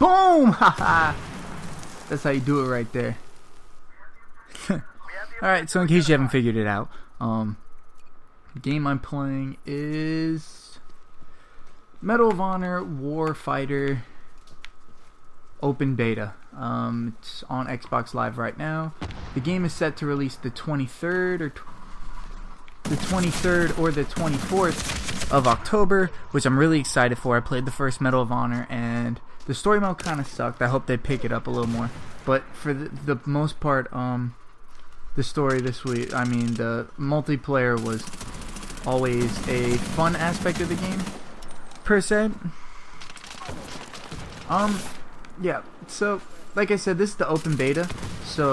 Boom! Haha! That's how you do it right there. Alright, so in case you haven't figured it out, the game I'm playing is Medal of Honor Warfighter Open Beta. It's on Xbox Live right now. The game is set to release the 23rd or the 24th of October, which I'm really excited for. I played the first Medal of Honor and the story mode kind of sucked. I hope they pick it up a little more. But for the most part, the story this week, I mean, the multiplayer was always a fun aspect of the game, per se. Yeah, so, like I said, this is the open beta, so,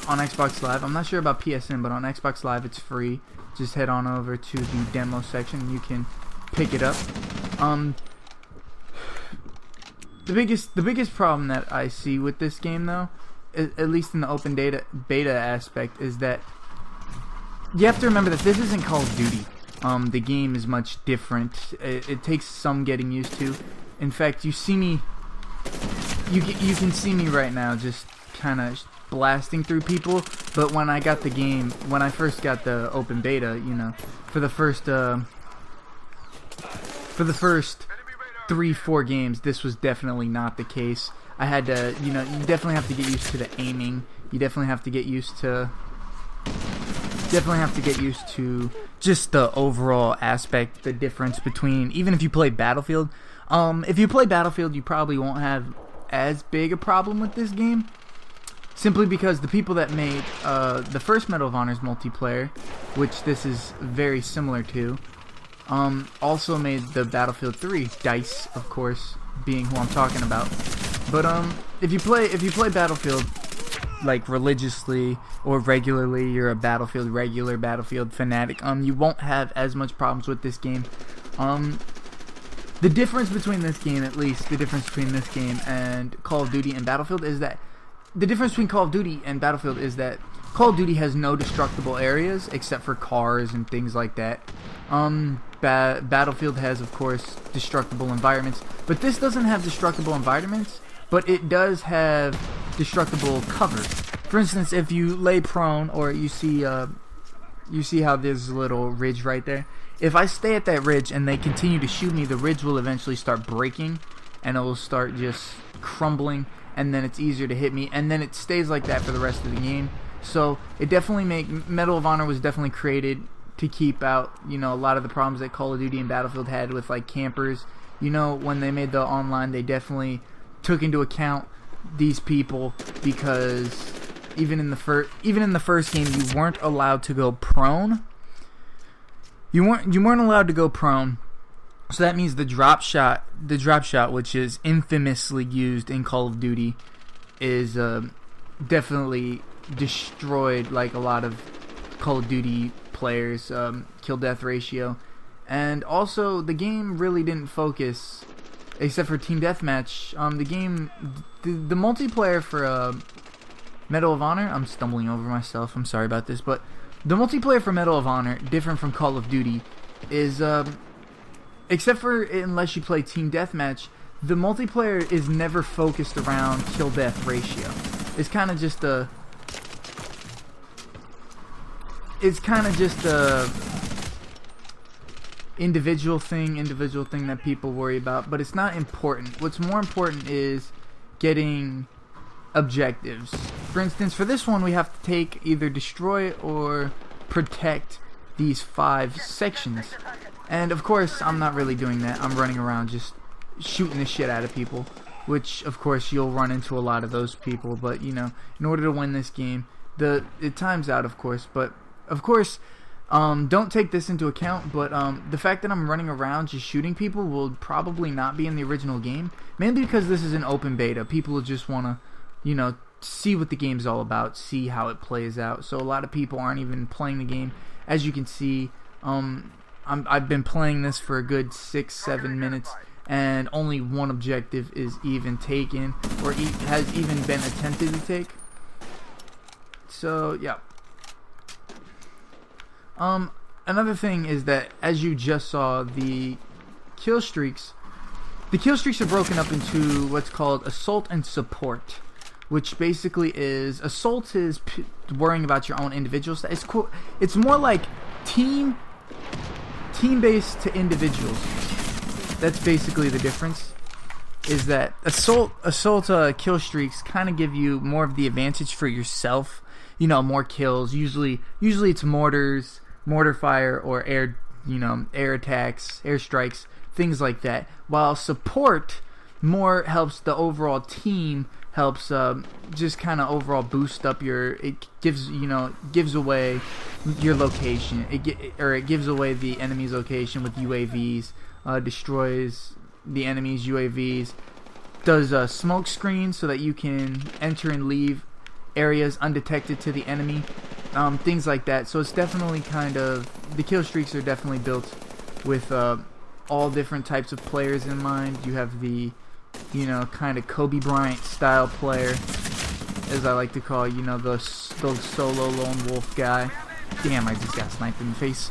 on Xbox Live. I'm not sure about PSN, but on Xbox Live it's free. Just head on over to the demo section and you can pick it up. The biggest problem that I see with this game, though, at least in the open beta aspect, is that you have to remember that this isn't Call of Duty. The game is much different. It takes some getting used to. In fact, you see me, you can see me right now just kind of blasting through people. But when I got the game, when I first got the open beta, you know, for the first 3-4 games, this was definitely not the case. I had to, you know, you definitely have to get used to the aiming. You definitely have to get used to just the overall aspect, the difference between, even if you play Battlefield. If you play Battlefield, you probably won't have as big a problem with this game, simply because the people that made the first Medal of Honor's multiplayer, which this is very similar to, also made the Battlefield 3. DICE, of course, being who I'm talking about. But if you play Battlefield like religiously or regularly, you're a regular Battlefield fanatic, you won't have as much problems with this game. The difference between this game, at least the difference between this game and Call of Duty and Battlefield, is that Call of Duty has no destructible areas except for cars and things like that. Battlefield has, of course, destructible environments, but this doesn't have destructible environments, but it does have destructible cover. For instance, if you lay prone, or you see how there's a little ridge right there. If I stay at that ridge and they continue to shoot me, the ridge will eventually start breaking, and it will start just crumbling, and then it's easier to hit me, and then it stays like that for the rest of the game. So it definitely Medal of Honor was definitely created to keep out, you know, a lot of the problems that Call of Duty and Battlefield had with like campers. You know, when they made the online, they definitely took into account these people, because even in the first game, you weren't allowed to go prone. You weren't allowed to go prone. So that means the drop shot, which is infamously used in Call of Duty, is definitely destroyed like a lot of Call of Duty players' kill death ratio. And also, the game really didn't focus, except for team deathmatch. The multiplayer for Medal of Honor, I'm stumbling over myself, I'm sorry about this, but the multiplayer for Medal of Honor, different from Call of Duty, is except for unless you play team deathmatch, the multiplayer is never focused around kill death ratio. It's kind of just a individual thing that people worry about, but it's not important. What's more important is getting objectives. For instance, for this one, we have to take either destroy or protect these 5 sections. And of course, I'm not really doing that. I'm running around just shooting the shit out of people, which of course you'll run into a lot of those people. But you know, in order to win this game, it times out, of course. But of course, don't take this into account. But the fact that I'm running around just shooting people will probably not be in the original game, mainly because this is an open beta. People will just want to, you know, see what the game's all about, see how it plays out. So a lot of people aren't even playing the game. As you can see, I've been playing this for a good 6-7 minutes, and only one objective is even taken, or has even been attempted to take. So yeah. Another thing is that, as you just saw, the kill streaks the kill streaks are broken up into what's called assault and support, which basically is assault is worrying about your own individual stats. It's cool. It's more like team based to individuals. That's basically the difference. Is that assault kill streaks kind of give you more of the advantage for yourself. You know, more kills. Usually it's mortars, mortar fire, or air attacks, air strikes, things like that. While support more helps the overall team, helps just kind of overall boost up your. It gives away your location. It gives away the enemy's location with UAVs. Destroys the enemy's UAVs. Does smoke screens so that you can enter and leave areas undetected to the enemy. Things like that. So it's definitely kind of, the kill streaks are definitely built with all different types of players in mind. You have the kind of Kobe Bryant style player, as I like to call, the solo lone wolf guy. Damn, I just got sniped in the face.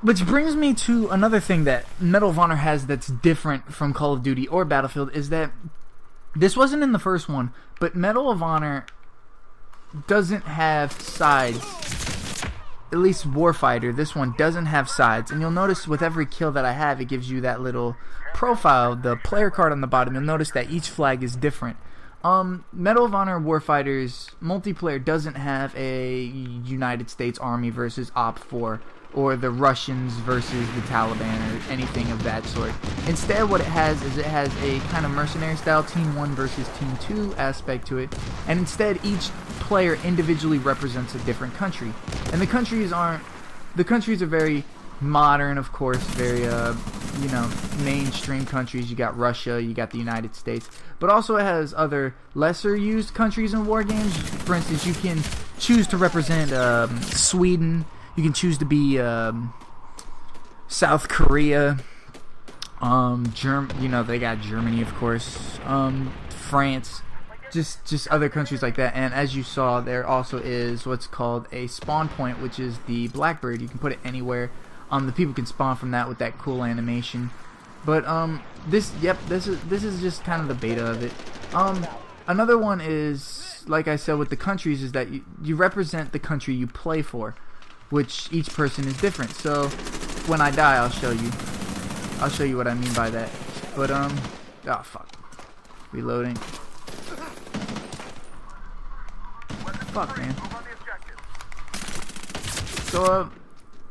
Which brings me to another thing that Medal of Honor has that's different from Call of Duty or Battlefield, is that this wasn't in the first one, but Medal of Honor doesn't have sides. At least Warfighter, this one doesn't have sides. And you'll notice with every kill that I have, it gives you that little profile, the player card on the bottom. You'll notice that each flag is different. Medal of Honor Warfighters multiplayer doesn't have a United States Army versus Op 4 or the Russians versus the Taliban or anything of that sort. Instead, what it has is it has a kind of mercenary style Team 1 versus Team 2 aspect to it, and instead each player individually represents a different country. And the countries are very modern, of course, very mainstream countries. You got Russia, you got the United States, but also it has other lesser used countries in war games. For instance, you can choose to represent Sweden. You can choose to be South Korea. They got Germany, of course. France. Just other countries like that. And as you saw, there also is what's called a spawn point, which is the Blackbird. You can put it anywhere. The people can spawn from that with that cool animation. But this is just kind of the beta of it. Another one is, like I said, with the countries, is that you represent the country you play for, which each person is different. So when I die, I'll show you what I mean by that. But oh fuck, reloading. Fuck, man. So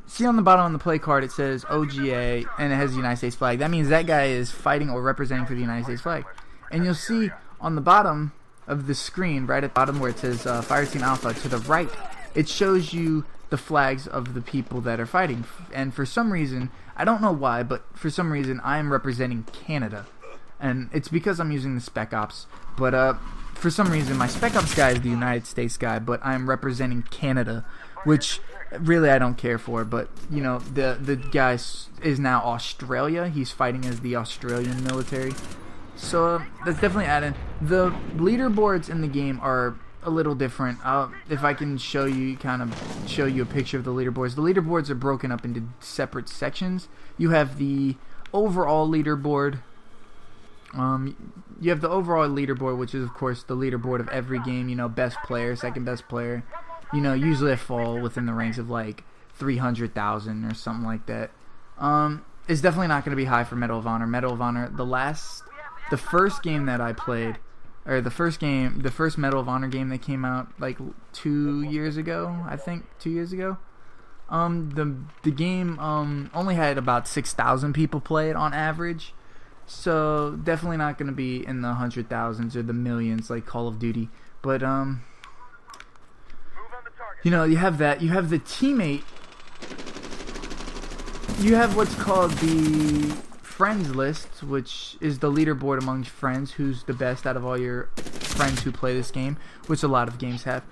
see on the bottom on the play card it says OGA and it has the United States flag. That means that guy is fighting or representing for the United States flag. And you'll see on the bottom of the screen, right at the bottom where it says Fireteam Alpha, to the right, it shows you the flags of the people that are fighting. And for some reason, I don't know why, but for some reason I am representing Canada. And it's because I'm using the Spec Ops. But for some reason my Spec Ops guy is the United States guy, but I'm representing Canada, which really I don't care for. But the guy is now Australia. He's fighting as the Australian military. So that's definitely added. The leaderboards in the game are a little different. If I can show you a picture of the leaderboards. The leaderboards are broken up into separate sections. You have the overall leaderboard. You have the overall leaderboard, which is of course the leaderboard of every game. Best player, second best player. Usually I fall within the ranks of like 300,000 or something like that. It's definitely not going to be high for Medal of Honor. Medal of Honor, the first game that I played, or the first Medal of Honor game that came out like 2 years ago, I think 2 years ago. The game only had about 6,000 people play it on average. So definitely not going to be in the 100,000s or the millions like Call of Duty. But you have that. You have the teammate. You have what's called the friends list, which is the leaderboard among friends, who's the best out of all your friends who play this game, which a lot of games have.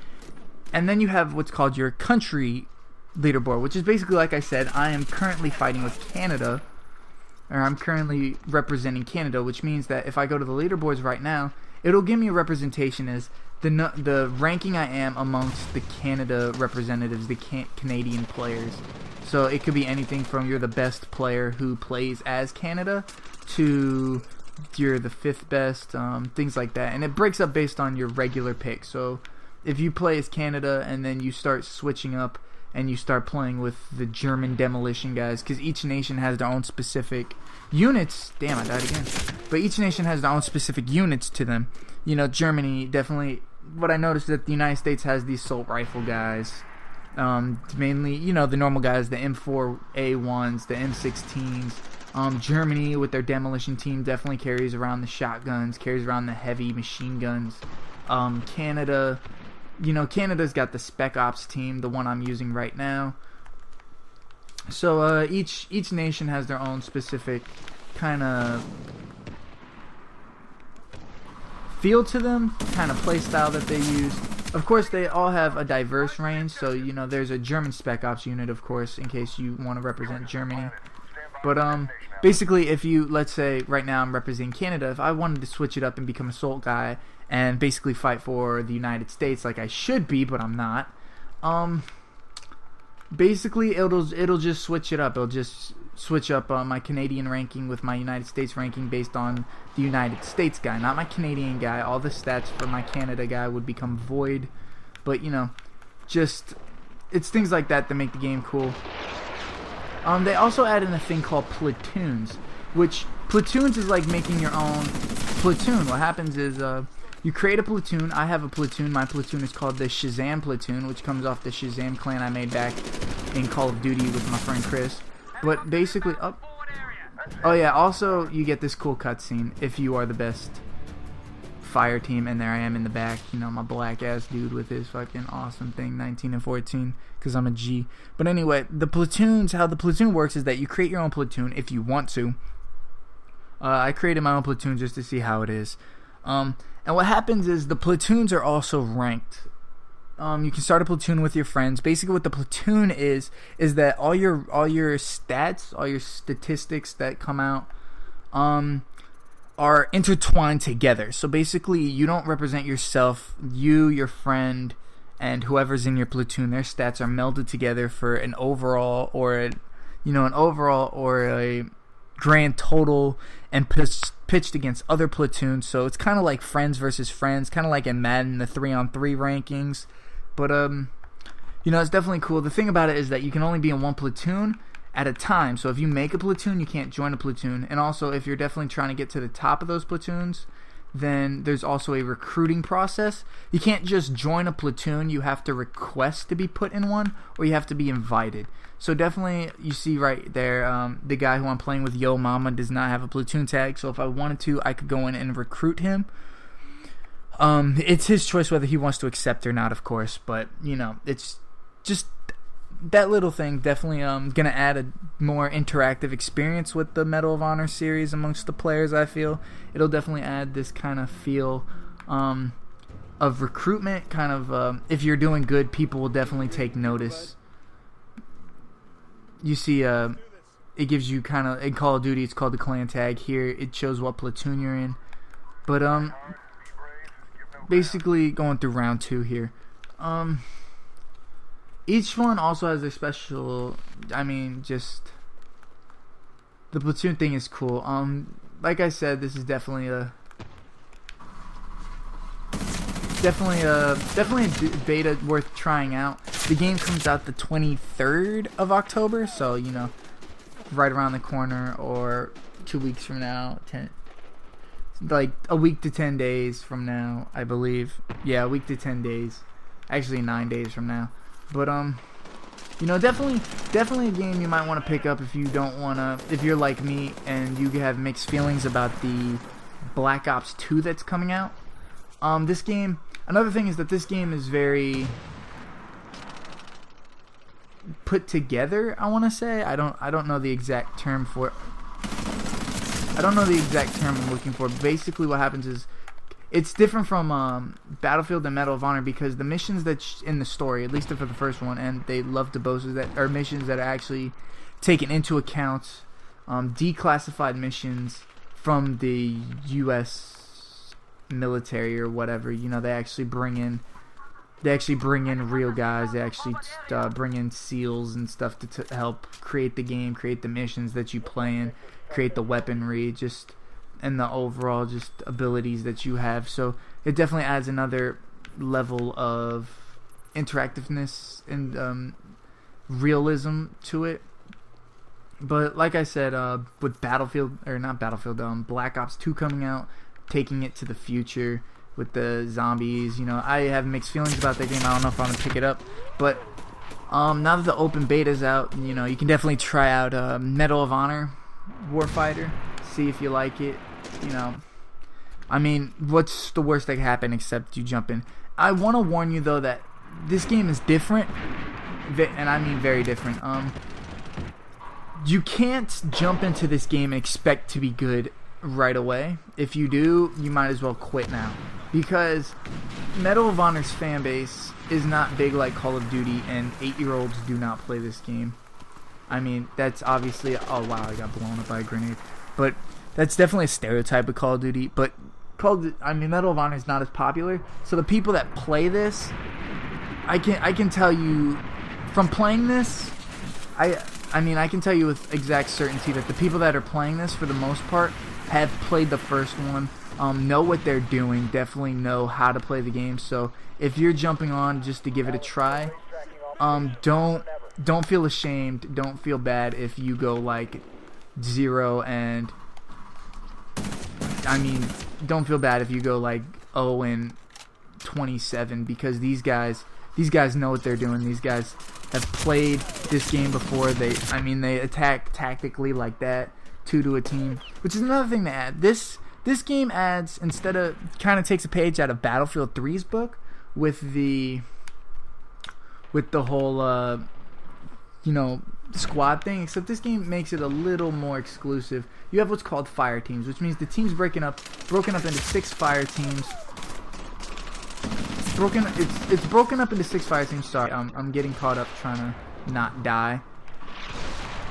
And then you have what's called your country leaderboard, which is basically, like I said, I am currently fighting with Canada, or I'm currently representing Canada, which means that if I go to the leaderboards right now, it'll give me a representation as the ranking I am amongst the Canada representatives, the Canadian players. So it could be anything from you're the best player who plays as Canada, to you're the 5th best, things like that. And it breaks up based on your regular pick. So if you play as Canada and then you start switching up and you start playing with the German demolition guys, because each nation has their own specific units. Damn, I died again. But each nation has their own specific units to them. You know, Germany definitely. What I noticed is that the United States has the assault rifle guys. Mainly, you know, the normal guys, the M4A1s, the M16s. Germany with their demolition team definitely carries around the shotguns, carries around the heavy machine guns. Canada, you know, Canada's got the Spec Ops team, the one I'm using right now. So each nation has their own specific kind of feel to them, kind of play style that they use. Of course, they all have a diverse range. So you know, there's a German Spec Ops unit, of course, in case you want to represent Germany. But basically, if you, let's say right now I'm representing Canada, if I wanted to switch it up and become assault guy and basically fight for the United States like I should be, but I'm not, basically it'll just switch it up. It'll just switch up my Canadian ranking with my United States ranking based on the United States guy, not my Canadian guy. All the stats for my Canada guy would become void. But you know, just it's things like that that make the game cool. They also added a thing called platoons, which platoons is like making your own platoon. What happens is you create a platoon. I have a platoon. My platoon is called the Shazam platoon, which comes off the Shazam clan I made back in Call of Duty with my friend Chris. But basically, oh yeah, also you get this cool cutscene if you are the best fire team, and there I am in the back, you know, my black ass dude with his fucking awesome thing, 19 and 14, because I'm a G. But anyway, the platoons, how the platoon works is that you create your own platoon if you want to. I created my own platoon just to see how it is. And what happens is the platoons are also ranked. You can start a platoon with your friends. Basically what the platoon is that all your stats, all your statistics that come out are intertwined together. So basically you don't represent yourself, you, your friend, and whoever's in your platoon, their stats are melded together for an overall or a grand total and pitched against other platoons. So it's kind of like friends versus friends, kind of like in Madden, the 3-on-3 rankings. But you know, it's definitely cool. The thing about it is that you can only be in one platoon at a time. So if you make a platoon, you can't join a platoon. And also, if you're definitely trying to get to the top of those platoons, then there's also a recruiting process. You can't just join a platoon. You have to request to be put in one, or you have to be invited. So definitely, you see right there, the guy who I'm playing with, Yo Mama, does not have a platoon tag. So if I wanted to, I could go in and recruit him. It's his choice whether he wants to accept or not, of course. But, you know, it's just that little thing definitely gonna add a more interactive experience with the Medal of Honor series amongst the players. I feel it'll definitely add this kind of feel of recruitment, kind of if you're doing good, people will definitely take notice. You see, it gives you kind of, in Call of Duty it's called the clan tag. Here it shows what platoon you're in. But basically going through round 2 here, each one also has a special, I mean, just the platoon thing is cool. Like I said, this is definitely a beta worth trying out. The game comes out the 23rd of October, so you know, right around the corner, or 2 weeks from now, like a week to 10 days from now, I believe. Yeah, a week to 10 days. Actually 9 days from now. But you know, definitely a game you might want to pick up if you don't want to, if you're like me and you have mixed feelings about the Black Ops 2 that's coming out. This game, another thing is that this game is very put together, I want to say. I don't know the exact term for it. I don't know the exact term I'm looking for. Basically what happens is it's different from Battlefield and Medal of Honor, because the missions that's in the story, at least for the first one, and they love to boast, is that are missions that are actually taken into account, declassified missions from the U.S. military or whatever. You know, they actually bring in real guys. They actually bring in SEALs and stuff to help create the game, create the missions that you play in. create the weaponry, just and the overall just abilities that you have. So it definitely adds another level of interactiveness and realism to it. But like I said, with Black Ops 2 coming out, taking it to the future with the zombies, I have mixed feelings about that game. I don't know if I'm gonna pick it up, but now that the open beta's out, you can definitely try out Medal of Honor Warfighter, see if you like it. I mean, what's the worst that can happen except you jump in? I want to warn you though that this game is different, and I mean very different. You can't jump into this game and expect to be good right away. If you do, you might as well quit now, because Medal of Honor's fan base is not big like Call of Duty, and 8-year-olds do not play this game. I mean, that's obviously... Oh wow, I got blown up by a grenade. But that's definitely a stereotype of Call of Duty. But Medal of Honor is not as popular. So the people that play this, I can tell you from playing this, I can tell you with exact certainty that the people that are playing this, for the most part, have played the first one, know what they're doing, definitely know how to play the game. So if you're jumping on just to give it a try, don't feel ashamed, don't feel bad if you go like 0 and don't feel bad if you go like 0 and 27, because these guys know what they're doing. These guys have played this game before. They attack tactically like that, 2 to a team, which is another thing to add. This game adds, instead of, kind of takes a page out of Battlefield 3's book with the whole squad thing, except this game makes it a little more exclusive. You have what's called fire teams, which means the team's broken up into 6 fire teams. It's broken up into 6 fire teams. Sorry, I'm getting caught up trying to not die.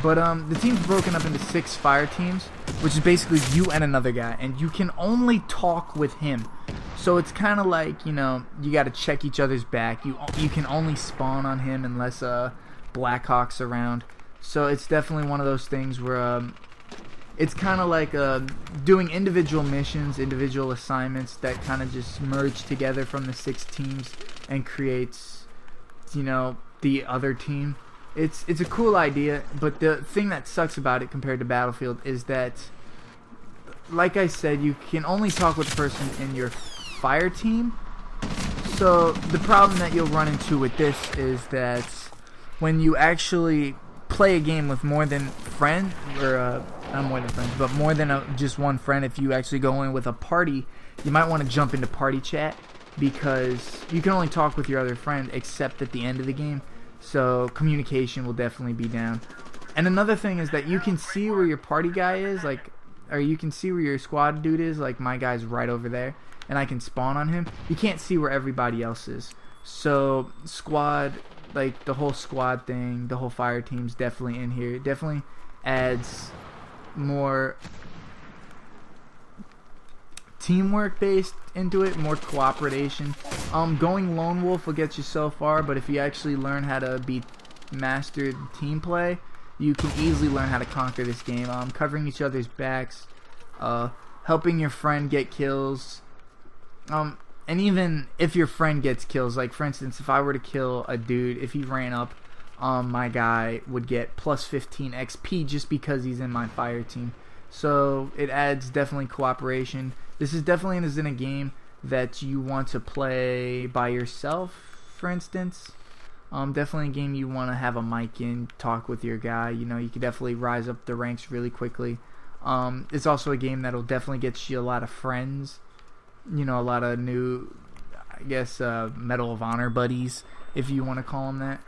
But the team's broken up into 6 fire teams, which is basically you and another guy, and you can only talk with him. So it's kind of like, you got to check each other's back. You can only spawn on him unless Blackhawk's around. So it's definitely one of those things where it's kind of like doing individual missions, individual assignments that kind of just merge together from the 6 teams and creates, the other team. It's a cool idea, but the thing that sucks about it compared to Battlefield is that, like I said, you can only talk with the person in your fire team. So the problem that you'll run into with this is that when you actually play a game with more than friend, or not more than friends, but more than just one friend, if you actually go in with a party, you might want to jump into party chat, because you can only talk with your other friend except at the end of the game. So communication will definitely be down. And another thing is that you can see where your party guy is, or you can see where your squad dude is, like my guy's right over there, and I can spawn on him. You can't see where everybody else is. So squad, like the whole squad thing, the whole fire team's definitely in here. It definitely adds more teamwork based into it, more cooperation. Going lone wolf will get you so far, but if you actually learn how to be mastered team play, you can easily learn how to conquer this game. Covering each other's backs, helping your friend get kills, and even if your friend gets kills, like for instance, if I were to kill a dude, if he ran up, my guy would get plus 15 XP just because he's in my fire team. So it adds definitely cooperation. This is definitely isn't a game that you want to play by yourself, for instance. Definitely a game you want to have a mic in, talk with your guy. You can definitely rise up the ranks really quickly. It's also a game that'll definitely get you a lot of friends. A lot of new, I guess, Medal of Honor buddies, if you want to call them that.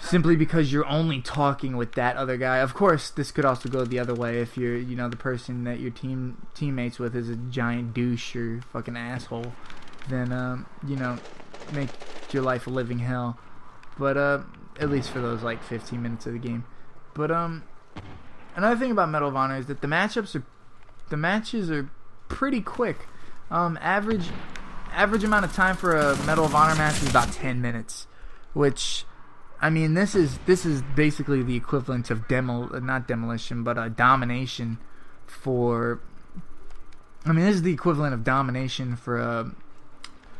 Simply because you're only talking with that other guy. Of course, this could also go the other way if you're, the person that your teammates with is a giant douche or fucking asshole. Then, make your life a living hell. But at least for those like 15 minutes of the game. But another thing about Medal of Honor is that the matches are pretty quick. Average amount of time for a Medal of Honor match is about 10 minutes, which I mean, this is basically the equivalent of not demolition, but domination for. I mean, this is the equivalent of domination for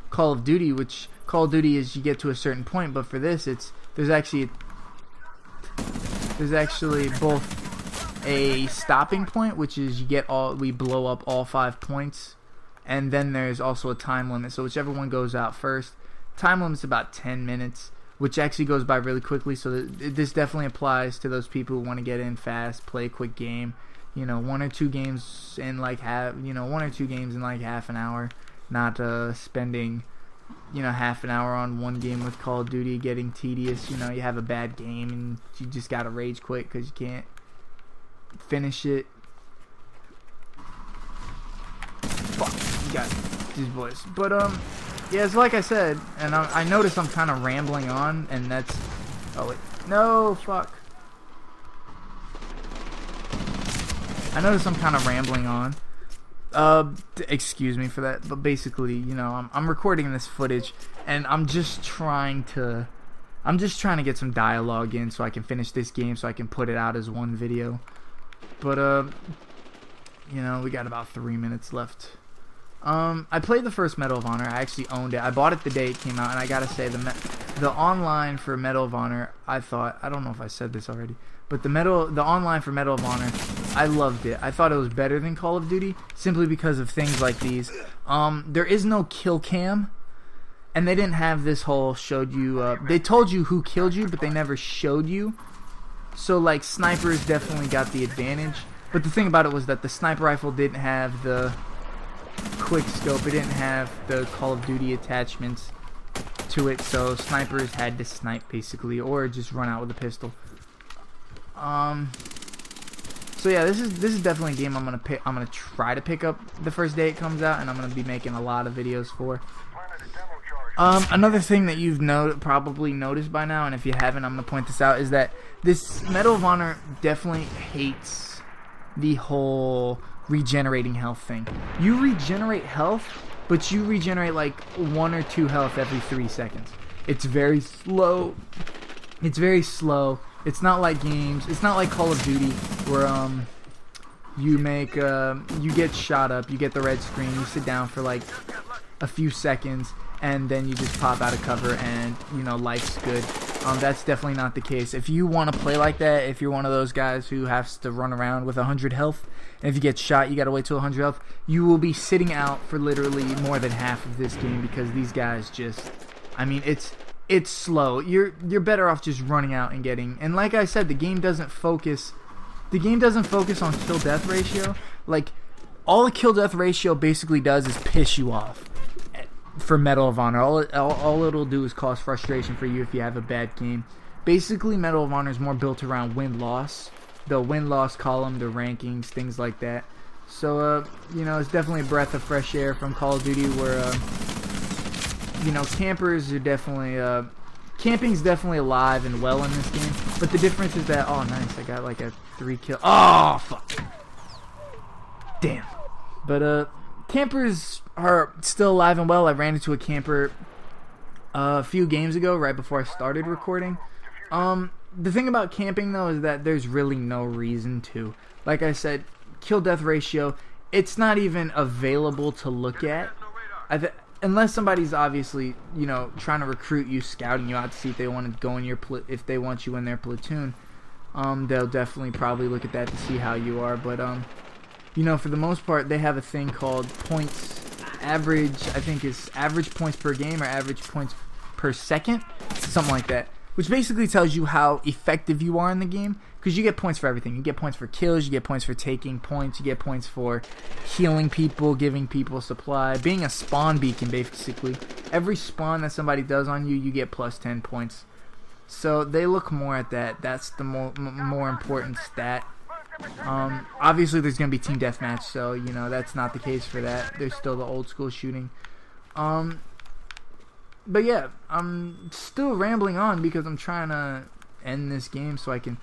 Call of Duty, which Call of Duty is you get to a certain point, but for this, there's actually both a stopping point, which is we blow up all 5 points, and then there's also a time limit. So whichever one goes out first, time limit's about 10 minutes, which actually goes by really quickly. So this definitely applies to those people who want to get in fast, play a quick game. You know, one or two games in like half an hour, not spending, you know, half an hour on one game with Call of Duty, getting tedious. You know, you have a bad game and you just gotta rage quit because you can't finish it. Fuck, you got these boys. But yeah, it's like I said, and I notice I'm kind of rambling on, and that's. Oh wait, no, fuck. I notice I'm kind of rambling on. Excuse me for that, but basically, you know, I'm recording this footage, and I'm just trying to get some dialogue in so I can finish this game, so I can put it out as one video. But you know, we got about 3 minutes left. I played the first Medal of Honor. I actually owned it. I bought it the day it came out, and I gotta say the online for Medal of Honor, I don't know if I said this already, but the online for Medal of Honor, I loved it. I thought it was better than Call of Duty simply because of things like these. There is no kill cam, and they didn't have this whole showed you. They told you who killed you, but they never showed you. So like snipers definitely got the advantage. But the thing about it was that the sniper rifle didn't have the quick scope. It didn't have the Call of Duty attachments to it, so snipers had to snipe basically, or just run out with a pistol. So yeah, this is definitely a game I'm gonna try to pick up the first day it comes out, and I'm gonna be making a lot of videos for. Another thing that you've probably noticed by now, and if you haven't, I'm gonna point this out, is that this Medal of Honor definitely hates the whole regenerating health thing. You regenerate health, but you regenerate like 1 or 2 health every 3 seconds. It's very slow. It's not like games. It's not like Call of Duty where you get shot up, you get the red screen, you sit down for like a few seconds, and then you just pop out of cover, and you know, life's good. That's definitely not the case. If you want to play like that, if you're one of those guys who has to run around with 100 health, and if you get shot, you gotta wait till 100 health, you will be sitting out for literally more than half of this game, because these guys just, I mean, it's slow. You're better off just running out and getting. And like I said, the game doesn't focus on kill death ratio. Like, all the kill death ratio basically does is piss you off. For Medal of Honor, all it'll do is cause frustration for you if you have a bad game. Basically, Medal of Honor is more built around win-loss, the win-loss column, the rankings, things like that. So you know, it's definitely a breath of fresh air from Call of Duty, where you know, campers are definitely camping's definitely alive and well in this game. But the difference is that, oh nice, I got like a 3 kill. Oh fuck, damn. But campers are still alive and well. I ran into a camper a few games ago, right before I started recording. The thing about camping though is that there's really no reason to. Like I said, kill death ratio, it's not even available to look at. Unless somebody's obviously, you know, trying to recruit you, scouting you out to see if they want to go in if they want you in their platoon, they'll definitely probably look at that to see how you are. But you know, for the most part, they have a thing called points average. I think is average points per game or average points per second, something like that. Which basically tells you how effective you are in the game, because you get points for everything. You get points for kills, you get points for taking points, you get points for healing people, giving people supply, being a spawn beacon basically. Every spawn that somebody does on you, you get plus 10 points. So they look more at that. That's the more important stat. Obviously there's going to be team deathmatch, so you know that's not the case for that. There's still the old school shooting. But yeah, I'm still rambling on because I'm trying to end this game so I can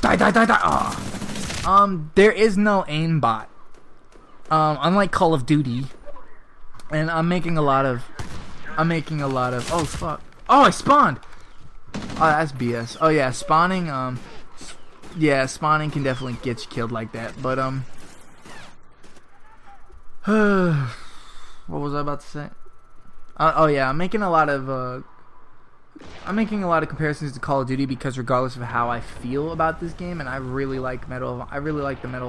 die. Oh. There is no aimbot, unlike Call of Duty, and I'm making a lot of. Oh fuck! Oh, I spawned. Oh, that's BS. Oh yeah, spawning. Yeah, spawning can definitely get you killed like that. But what was I about to say? Oh yeah, I'm making a lot of comparisons to Call of Duty because regardless of how I feel about this game, and I really like the Medal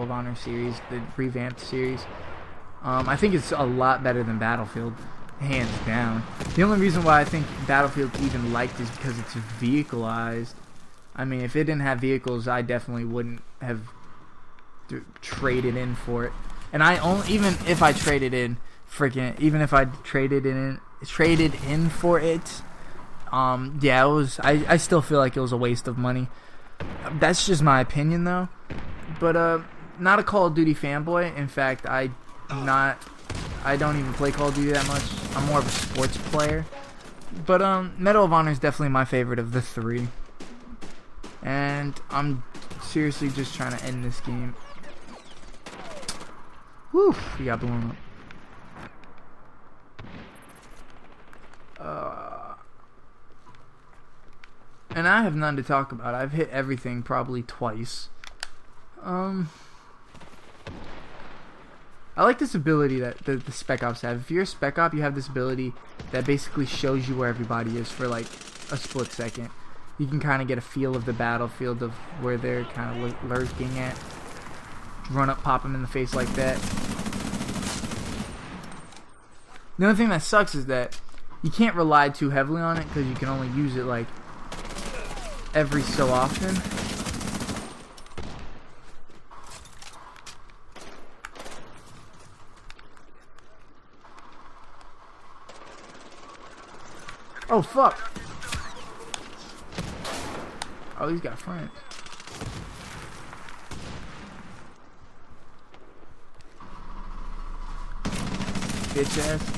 of Honor series, the revamped series. I think it's a lot better than Battlefield, hands down. The only reason why I think Battlefield's even liked is because it's vehicleized. I mean, if it didn't have vehicles, I definitely wouldn't have traded in for it. And even if I traded in for it, yeah, I still feel like it was a waste of money. That's just my opinion, though. But not a Call of Duty fanboy. In fact, I don't even play Call of Duty that much. I'm more of a sports player. But Medal of Honor is definitely my favorite of the three. And I'm seriously just trying to end this game. Whew, he got blown up. And I have none to talk about. I've hit everything probably twice. I like this ability that the Spec Ops have. If you're a Spec Op, you have this ability that basically shows you where everybody is for like a split second. You can kind of get a feel of the battlefield of where they're kind of lurking at. Run up, pop them in the face like that. The only thing that sucks is that you can't rely too heavily on it because you can only use it like every so often. Oh fuck! Oh, he's got friends. Bitch ass.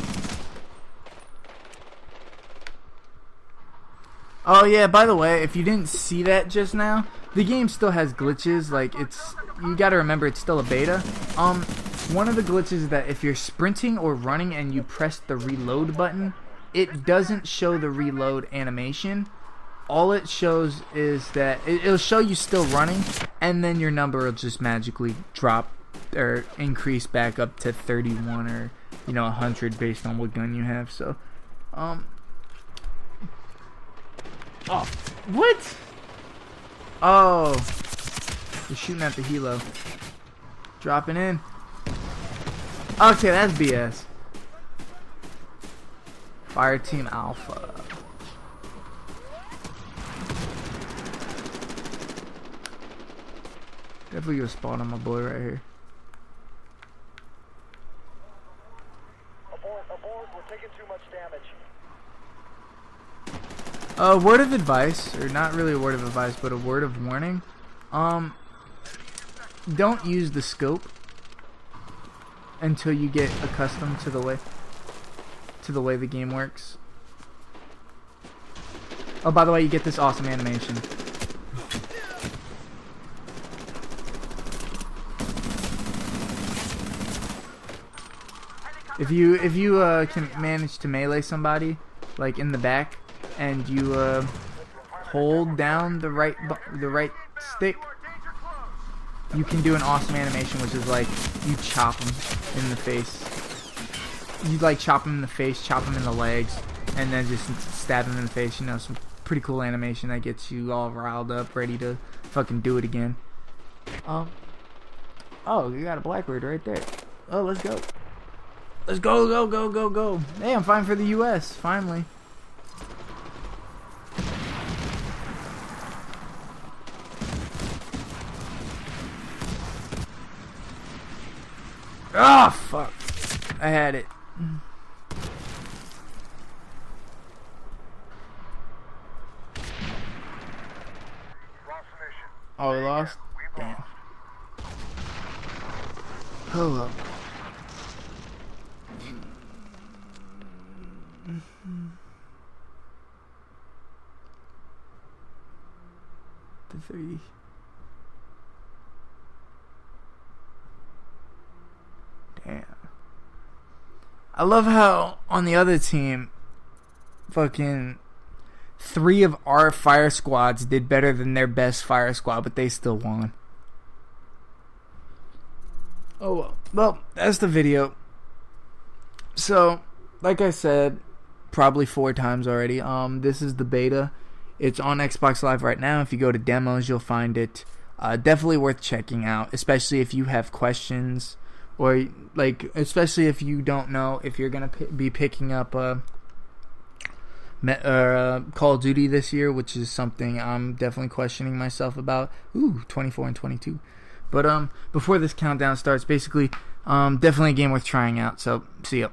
Oh yeah, by the way, if you didn't see that just now, the game still has glitches. Like, you gotta remember it's still a beta. One of the glitches is that if you're sprinting or running and you press the reload button, it doesn't show the reload animation. All it shows is that it'll show you still running, and then your number will just magically drop or increase back up to 31 or 100 based on what gun you have. So, oh, what? Oh, you're shooting at the helo. Dropping in. Okay, that's BS. Fire Team Alpha. Definitely gonna spawn on my boy right here. Abort, we're taking too much damage. Word of advice, or not really a word of advice, but a word of warning. Don't use the scope until you get accustomed to the way the game works. Oh, by the way, you get this awesome animation. If you can manage to melee somebody like in the back, and you hold down the right stick, you can do an awesome animation, which is like you chop them in the face. You like chop them in the face, chop them in the legs, and then just stab them in the face. Some pretty cool animation that gets you all riled up, ready to fucking do it again. Oh, you got a Blackbird right there. Oh, let's go. Let's go. Hey, I'm fine for the US, finally. Ah, fuck. I had it. Oh, we lost? Damn. Hold up. The 3. Damn. I love how on the other team, fucking 3 of our fire squads did better than their best fire squad, but they still won. Oh well, that's the video. So, like I said, probably 4 times already. This is the beta. It's on Xbox Live right now. If you go to demos, you'll find it. Definitely worth checking out, especially if you have questions, or especially if you don't know if you're gonna be picking up Call of Duty this year, which is something I'm definitely questioning myself about. 24 and 22. But before this countdown starts, basically, definitely a game worth trying out. So, see ya.